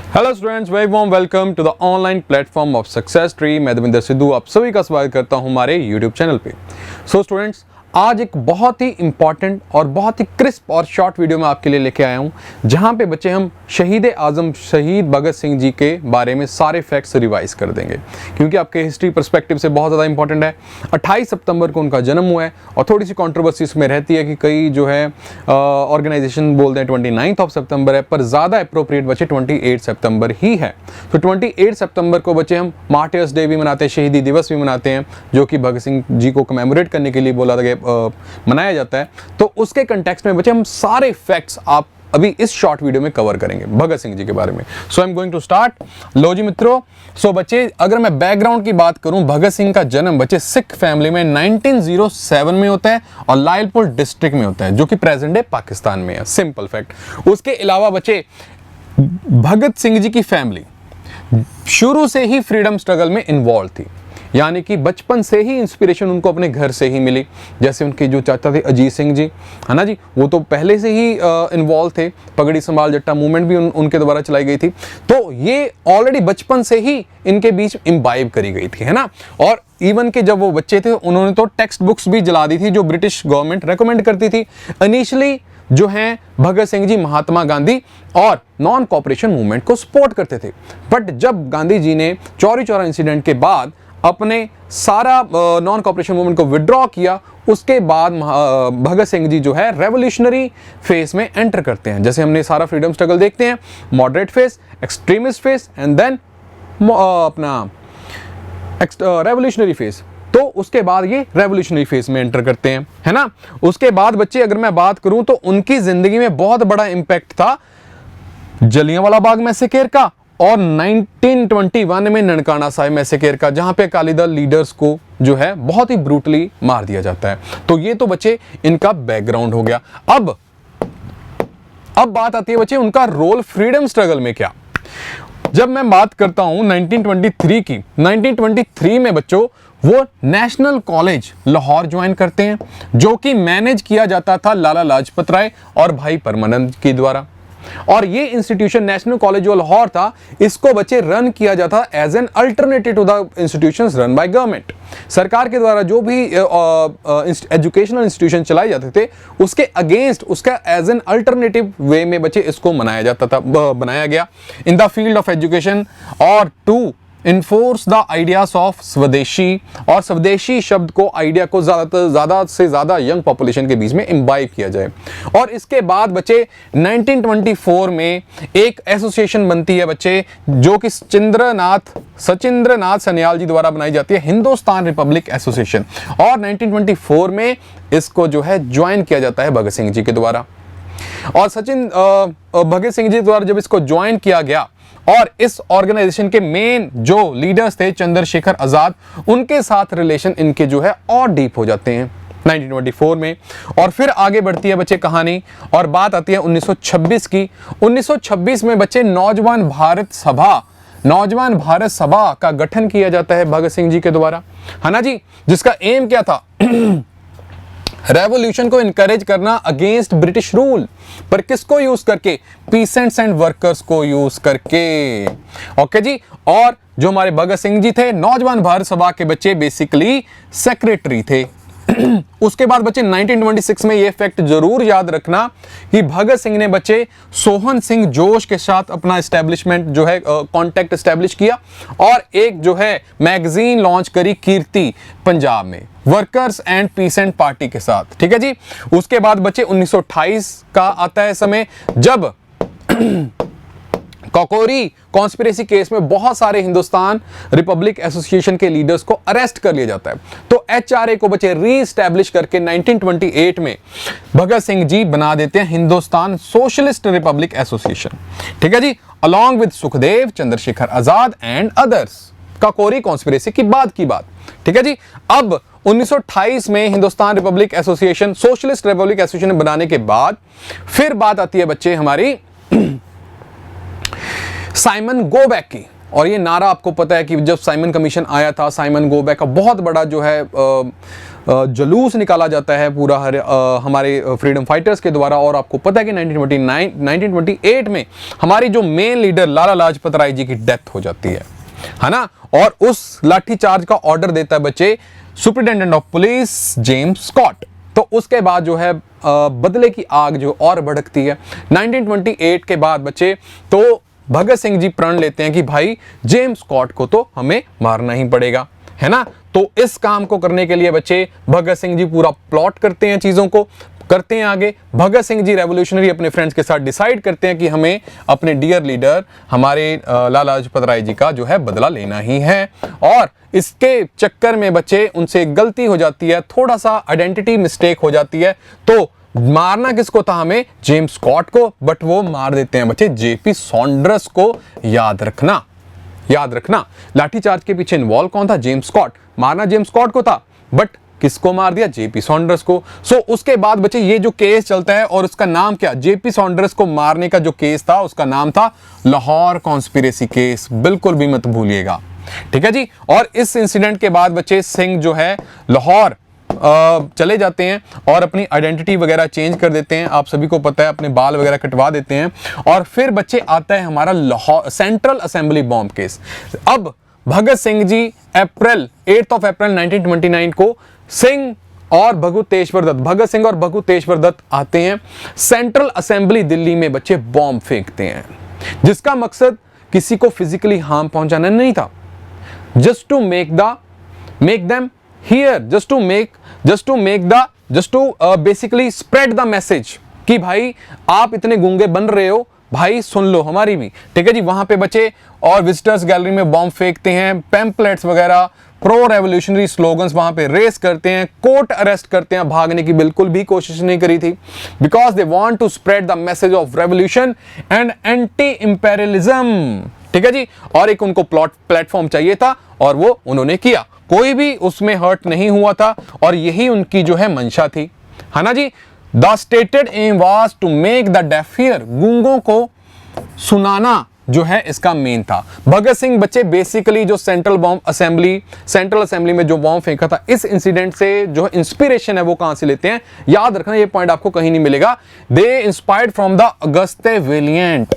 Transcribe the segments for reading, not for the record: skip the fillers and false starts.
Hello students, very warm welcome to the online platform of success tree. मैं देवेंद्र सिद्धू आप सभी का स्वागत करता हूं हमारे यूट्यूब चैनल पे। सो स्टूडेंट्स, आज एक बहुत ही इंपॉर्टेंट और बहुत ही क्रिस्प और शॉर्ट वीडियो में आपके लिए लेके आया हूं, जहां पे बच्चे हम शहीद आजम शहीद भगत सिंह जी के बारे में सारे फैक्ट्स रिवाइज कर देंगे, क्योंकि आपके हिस्ट्री पर्सपेक्टिव से बहुत ज़्यादा इंपॉर्टेंट है। 28 सितंबर को उनका जन्म हुआ है और थोड़ी सी कंट्रोवर्सी इसमें रहती है कि कई जो है ऑर्गेनाइजेशन बोलते हैं 29 सितंबर है, पर ज़्यादा अप्रोप्रिएट बच्चे 28 सितंबर ही है। तो 28 सितंबर को बच्चे हम मार्टियर्स डे भी मनाते हैं, शहीदी दिवस भी मनाते हैं, जो कि भगत सिंह जी को कमेमोरेट करने के लिए बोला गया मनाया जाता है। तो उसके कंटेक्स्ट में बच्चे हम सारे फैक्ट्स आप अभी इस शॉर्ट वीडियो में कवर करेंगे भगत सिंह जी के बारे में। So I am going to start. लो जी मित्रों, सो बच्चे अगर मैं बैकग्राउंड की बात करूं, भगत सिंह का जन्म बच्चे सिख फैमिली में 1907 में होता है और लायलपुर डिस्ट्रिक्ट में होता है, जो कि प्रेजेंट डे पाकिस्तान में है। Simple fact. उसके अलावा बच्चे भगत सिंह जी की फैमिली शुरू से ही फ्रीडम स्ट्रगल में इन्वॉल्व थी, यानी कि बचपन से ही इंस्पिरेशन उनको अपने घर से ही मिली। जैसे उनके जो चाचा थे अजीत सिंह जी, है ना जी, वो तो पहले से ही इन्वॉल्व थे। पगड़ी संभाल जट्टा मूवमेंट भी उनके द्वारा चलाई गई थी, तो ये ऑलरेडी बचपन से ही इनके बीच इम्बाइब करी गई थी, है ना। और इवन के जब वो बच्चे थे, उन्होंने तो टेक्स्ट बुक्स भी जला दी थी जो ब्रिटिश गवर्नमेंट रेकमेंड करती थी। इनिशियली जो हैं भगत सिंह जी महात्मा गांधी और नॉन कॉपरेशन मूवमेंट को सपोर्ट करते थे, बट जब गांधी जी ने चौरी चौरा इंसिडेंट के बाद अपने सारा नॉन कॉपरेशन मूवमेंट को विड्रॉ किया, उसके बाद भगत सिंह जी जो है रेवोल्यूशनरी फेज में एंटर करते हैं। जैसे हमने सारा फ्रीडम स्ट्रगल देखते हैं, moderate phase, extremist phase and then अपना रेवोल्यूशनरी फेज। तो उसके बाद ये रेवोल्यूशनरी फेज में एंटर करते हैं, है ना। उसके बाद बच्चे अगर मैं बात करूं तो उनकी जिंदगी में बहुत बड़ा इंपैक्ट था जलियांवाला बाग मैसेकेर का और 1921 में ननकाना साहिब मैसेकेर का, जहां पे अकाली दल लीडर्स को जो है बहुत ही ब्रूटली मार दिया जाता है। तो ये तो बच्चे इनका बैकग्राउंड हो गया। अब बात आती है बच्चे उनका रोल फ्रीडम स्ट्रगल में क्या। जब मैं बात करता हूं 1923 की, 1923 में बच्चों वो नेशनल कॉलेज लाहौर ज्वाइन करते हैं, जो कि मैनेज किया जाता था लाला लाजपत राय और भाई परमानंद के द्वारा। और ये इंस्टीट्यूशन नेशनल कॉलेज जो लाहौर था, इसको बच्चे रन किया जाता as an alternative to the institutions run by government. सरकार के द्वारा जो भी एजुकेशनल इंस्टीट्यूशन चलाए जाते थे, उसके अगेंस्ट उसका एज एन अल्टरनेटिव वे में बच्चे इसको बनाया गया in the field of education, और to enforce the ideas of swadeshi. और स्वदेशी शब्द को, आइडिया को ज़्यादा से ज़्यादा यंग पॉपुलेशन के बीच में इम्बाइब किया जाए। और इसके बाद बच्चे 1924 में एक एसोसिएशन बनती है बच्चे, जो कि सचिंद्रनाथ सन्याल जी द्वारा बनाई जाती है, हिंदुस्तान रिपब्लिक एसोसिएशन। और 1924 में इसको जो है ज्वाइन किया जाता है भगत सिंह जी के द्वारा। और भगत सिंह जी द्वारा जब इसको ज्वाइन किया गया, और इस ऑर्गेनाइजेशन के मेन जो लीडर्स थे चंद्रशेखर आजाद, उनके साथ रिलेशन इनके जो है और डीप हो जाते हैं 1924 में। और फिर आगे बढ़ती है बच्चे कहानी, और बात आती है 1926 की। 1926 में बच्चे नौजवान भारत सभा का गठन किया जाता है भगत सिंह जी के द्वारा, है ना जी, जिसका एम क्या था रेवोल्यूशन को इनकरेज करना अगेंस्ट ब्रिटिश रूल, पर किसको यूज करके, पीसेंट्स एंड वर्कर्स को यूज करके। ओके जी। और जो हमारे भगत सिंह जी थे, नौजवान भारत सभा के बच्चे बेसिकली सेक्रेटरी थे। उसके बाद बच्चे 1926 में ये फैक्ट जरूर याद रखना कि भगत सिंह ने बच्चे सोहन सिंह जोश के साथ अपना एस्टेब्लिशमेंट जो है कांटेक्ट एस्टेब्लिश किया, और एक जो है मैगजीन लॉन्च करी कीर्ति पंजाब में, वर्कर्स एंड पीसेंट पार्टी के साथ। ठीक है जी। उसके बाद बच्चे 1928 का आता है समय, जब ककोरी कॉन्स्पिरेसी केस में बहुत सारे हिंदुस्तान रिपब्लिक एसोसिएशन के लीडर्स को अरेस्ट कर लिया जाता है। तो एचआरए को बच्चे रीस्टैब्लिश करके 1928 में भगत सिंह जी बना देते हैं हिंदुस्तान सोशलिस्ट रिपब्लिक एसोसिएशन। ठीक है जी, along with Sukhdev, Chandrashekhar Azad and others. Kakori conspiracy की बात। ठीक है जी। अब 1928 में Hindustan republic association, socialist republic association बनाने के बाद फिर बात आती है बच्चे हमारी साइमन गो बैक की। और ये नारा आपको पता है कि जब साइमन कमीशन आया था, साइमन गो बैक का बहुत बड़ा जो है जुलूस निकाला जाता है पूरा हमारे फ्रीडम फाइटर्स के द्वारा। और आपको पता है कि 1928 में हमारी जो मेन लीडर लाला लाजपत राय जी की डेथ हो जाती है ना। और उस लाठीचार्ज का ऑर्डर देता है बच्चे superintendent of police James Scott. तो उसके बाद जो है बदले की आग जो और भड़कती है 1928 के बाद बच्चे। तो भगत सिंह जी प्रण लेते हैं कि भाई जेम्स स्कॉट को तो हमें मारना ही पड़ेगा, है ना। तो इस काम को करने के लिए बच्चे भगत सिंह जी पूरा प्लॉट करते हैं, चीजों को करते हैं आगे। भगत सिंह जी रेवोल्यूशनरी अपने फ्रेंड्स के साथ डिसाइड करते हैं कि हमें अपने डियर लीडर हमारे लाला लाजपत राय जी का जो है बदला लेना ही है। और इसके चक्कर में बच्चे उनसे गलती हो जाती है, थोड़ा सा आइडेंटिटी मिस्टेक हो जाती है। तो मारना किसको था हमें? जेम्स स्कॉट को, बट वो मार देते हैं बच्चे जेपी सॉन्डर्स को। याद रखना, याद रखना, लाठीचार्ज के पीछे इन्वॉल्व कौन था? James Scott. मारना जेम्स स्कॉट को था, बट किसको मार दिया? जेपी सॉन्डर्स को। सो उसके बाद बच्चे ये जो केस चलता है, और उसका नाम क्या? जेपी सॉन्डर्स को मारने का जो केस था उसका नाम था लाहौर कॉन्स्पिरेसी केस। बिल्कुल भी मत भूलिएगा, ठीक है जी। और इस इंसिडेंट के बाद बच्चे सिंह जो है लाहौर चले जाते हैं और अपनी आइडेंटिटी वगैरह चेंज कर देते हैं। आप सभी को पता है, अपने बाल वगैरह कटवा देते हैं। और फिर बच्चे आता है हमारा Lahore central assembly bomb case. अब भगत सिंह जी 8 अप्रैल 1929 को सिंह और भगुतेश्वर दत्त, भगत सिंह और भगुतेश्वर दत्त आते हैं सेंट्रल असेंबली दिल्ली में बच्चे बॉम्ब फेंकते हैं, जिसका मकसद किसी को फिजिकली हार्म पहुंचाना नहीं था। Just to make them hear, just to basically spread the message कि भाई आप इतने गूंगे बन रहे हो, भाई सुन लो हमारी भी, ठीक है जी। वहां पे बच्चे और विजिटर्स गैलरी में बॉम्ब फेंकते हैं, पैम्पलेट्स वगैरह, प्रो रेवोल्यूशनरी स्लोगन्स वहां पे रेस करते हैं, कोर्ट अरेस्ट करते हैं। भागने की बिल्कुल भी कोशिश नहीं करी थी, because they want to spread the message of revolution and anti imperialism, ठीक है जी। और एक उनको प्लेटफॉर्म चाहिए था और वो उन्होंने किया। कोई भी उसमें हर्ट नहीं हुआ था और यही उनकी जो है मंशा थी, है ना जी। The stated aim was to make the deaf hear, गूंगों को सुनाना जो है इसका मेन था। भगत सिंह बच्चे बेसिकली जो सेंट्रल असेंबली में जो बॉम्ब फेंका था, इस इंसिडेंट से जो इंस्पिरेशन है वो कहां से लेते हैं? याद रखना, ये पॉइंट आपको कहीं नहीं मिलेगा। दे इंस्पायर्ड फ्रॉम द अगस्ते वेलिएंट,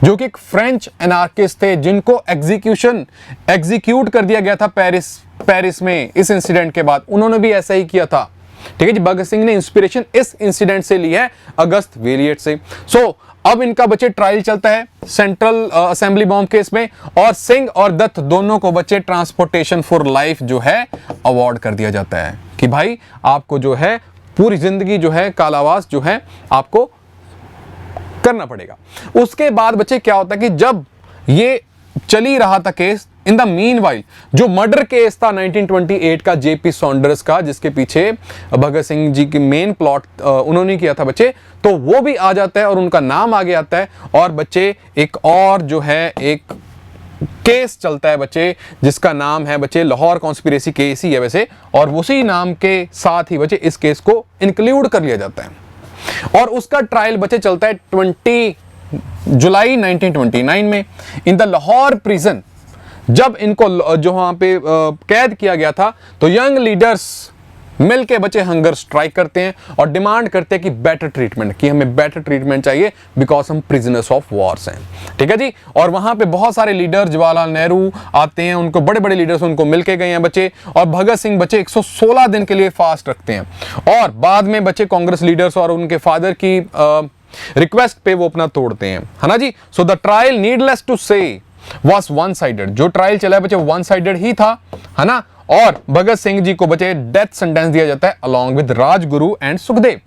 जो कि एक फ्रेंच एनार्किस्ट थे, जिनको एग्जीक्यूट कर दिया गया था पेरिस में इस इंसिडेंट के बाद। उन्होंने भी ऐसा ही किया था, ठीक है जी। भगत सिंह ने इंस्पिरेशन इस इंसिडेंट से ली है, अगस्त वेलिएंट से। सो अब इनका बच्चे ट्रायल चलता है सेंट्रल असेंबली बॉम्ब केस में, और सिंह और दत्त दोनों को बच्चे ट्रांसपोर्टेशन फॉर लाइफ जो है अवार्ड कर दिया जाता है कि भाई आपको जो है पूरी जिंदगी जो है कारावास जो है आपको करना पड़ेगा। उसके बाद बच्चे क्या होता है कि जब ये चली रहा था केस, इन द मीनवाइल जो मर्डर केस था 1928 का जेपी सॉन्डर्स का, जिसके पीछे भगत सिंह जी की मेन प्लॉट उन्होंने किया था बच्चे, तो वो भी आ जाता है और उनका नाम आगे आता है। और बच्चे एक और जो है एक केस चलता है बच्चे, जिसका नाम है बच्चे लाहौर कॉन्स्पिरेसी केस ही है वैसे, और उसी नाम के साथ ही बच्चे इस केस को इंक्लूड कर लिया जाता है। और उसका ट्रायल बच्चे चलता है 20 जुलाई 1929 में इन द लाहौर प्रिजन। जब इनको जो वहां पे कैद किया गया था, तो यंग लीडर्स मिलके बच्चे हंगर स्ट्राइक करते हैं और डिमांड करते हैं कि बेटर ट्रीटमेंट, कि हमें बेटर ट्रीटमेंट चाहिए बिकॉज हम प्रिजनर्स ऑफ वॉर्स हैं, ठीक है जी। और वहां पे बहुत सारे लीडर, जवाहरलाल नेहरू आते हैं, उनको बड़े बड़े लीडर्स उनको मिलके गए हैं बच्चे। और भगत सिंह बच्चे 116 दिन के लिए फास्ट रखते हैं और बाद में बच्चे कांग्रेस लीडर्स और उनके फादर की रिक्वेस्ट पे वो अपना तोड़ते हैं, है ना जी। So the trial needless to say was one sided, जो ट्रायल चला है बच्चे वन साइडेड ही था, है ना। और भगत सिंह जी को बच्चे डेथ सेंटेंस दिया जाता है along with Rajguru and Sukhdev,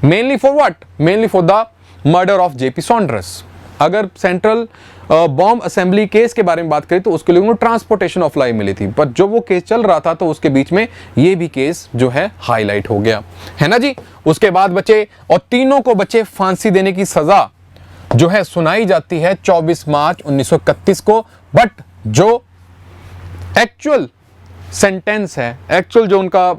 mainly for what? Mainly for the murder of JP Saunders. अगर सेंट्रल बॉम्ब असेंबली केस के बारे में बात करें तो उसके लिए उनको ट्रांसपोर्टेशन ऑफ लाइफ मिली थी, पर जो वो केस चल रहा था तो उसके बीच में ये भी केस जो है हाईलाइट हो गया, है ना जी। उसके बाद बच्चे और तीनों को बच्चे फांसी देने की सजा जो है सुनाई जाती है 24 मार्च 1931 को। बट जो एक्चुअल सेंटेंस है, एक्चुअल जो उनका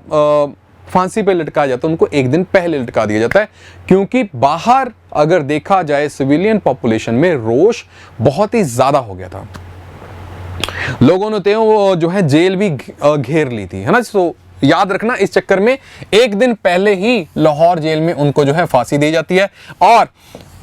फांसी पे लटका जाता है, उनको एक दिन पहले लटका दिया जाता है, क्योंकि बाहर अगर देखा जाए सिविलियन पॉपुलेशन में रोष बहुत ही ज्यादा हो गया था। लोगों ने तो वो जो है जेल भी घेर ली थी, है ना। सो याद रखना इस चक्कर में एक दिन पहले ही लाहौर जेल में उनको जो है फांसी दी जाती है। और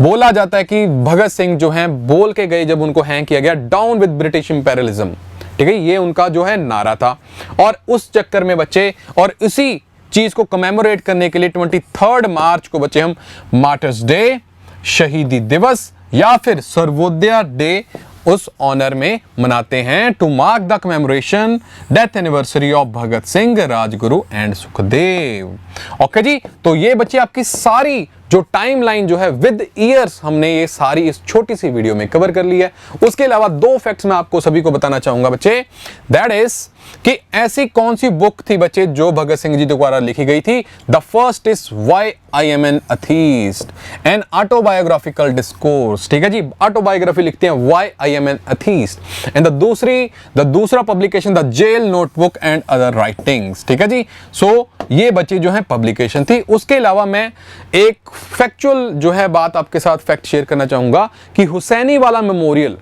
बोला जाता है कि भगत सिंह जो हैं बोल के गए जब उनको हैंग किया गया, डाउन विद ब्रिटिश इंपेरियलिज्म, ठीक है, ये उनका जो है नारा था। और उस चक्कर में बच्चे, और इसी चीज को कमेमोरेट करने के लिए 23 मार्च को बच्चे हम मार्टर्स डे, शहीदी दिवस या फिर सर्वोदय डे उस ऑनर में मनाते हैं, to mark the commemoration death anniversary of Bhagat Singh, Rajguru and Sukhdev. Okay जी, तो ये बच्चे आपकी सारी जो टाइमलाइन जो है विद ईयर्स हमने ये सारी इस छोटी सी वीडियो में कवर कर ली है। उसके अलावा 2 फैक्ट्स मैं आपको सभी को बताना चाहूंगा बच्चे, दैट इज कि ऐसी कौन सी बुक थी बच्चे जो भगत सिंह जी द्वारा लिखी गई थी। The first is why I am an atheist, an autobiographical discourse, ठीक है जी, ऑटोबायोग्राफी लिखते हैं why I am an atheist. And the दूसरा publication the jail notebook and other writings, ठीक है जी। सो ये बच्चे जो है पब्लिकेशन थी। उसके अलावा मैं एक फैक्चुअल जो है बात आपके साथ फैक्ट शेयर करना चाहूंगा कि हुसैनी वाला मेमोरियल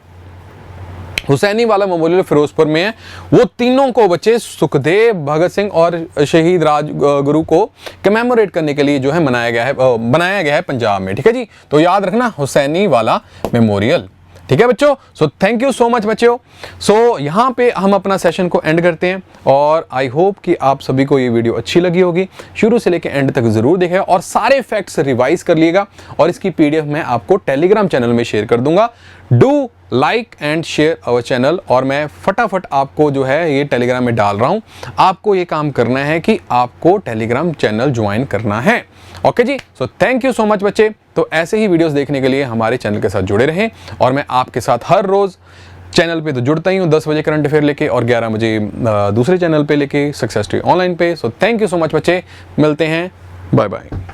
फिरोजपुर में है। वो तीनों को बच्चे सुखदेव, भगत सिंह और शहीद राजगुरु को कमेमोरेट करने के लिए जो है बनाया गया है पंजाब में, ठीक है जी। तो याद रखना हुसैनी वाला मेमोरियल, ठीक है बच्चों। सो थैंक यू सो मच बच्चों। सो यहाँ पे हम अपना सेशन को एंड करते हैं और आई होप कि आप सभी को ये वीडियो अच्छी लगी होगी। शुरू से लेकर एंड तक जरूर देखें और सारे फैक्ट्स रिवाइज कर लिएगा और इसकी पीडीएफ मैं आपको टेलीग्राम चैनल में शेयर कर दूंगा। Do like and share our channel, और मैं फटाफट आपको जो है ये टेलीग्राम में डाल रहा हूँ। आपको ये काम करना है कि आपको टेलीग्राम चैनल ज्वाइन करना है। ओके जी, so thank you so much बच्चे। तो ऐसे ही वीडियोस देखने के लिए हमारे चैनल के साथ जुड़े रहें और मैं आपके साथ हर रोज चैनल पे तो जुड़ता ही हूँ 10 बजे करंट अफेयर लेके और 11 बजे दूसरे चैनल पे लेके सक्सेस ट्री ऑनलाइन पे। सो थैंक यू सो मच बच्चे, मिलते हैं, बाय बाय।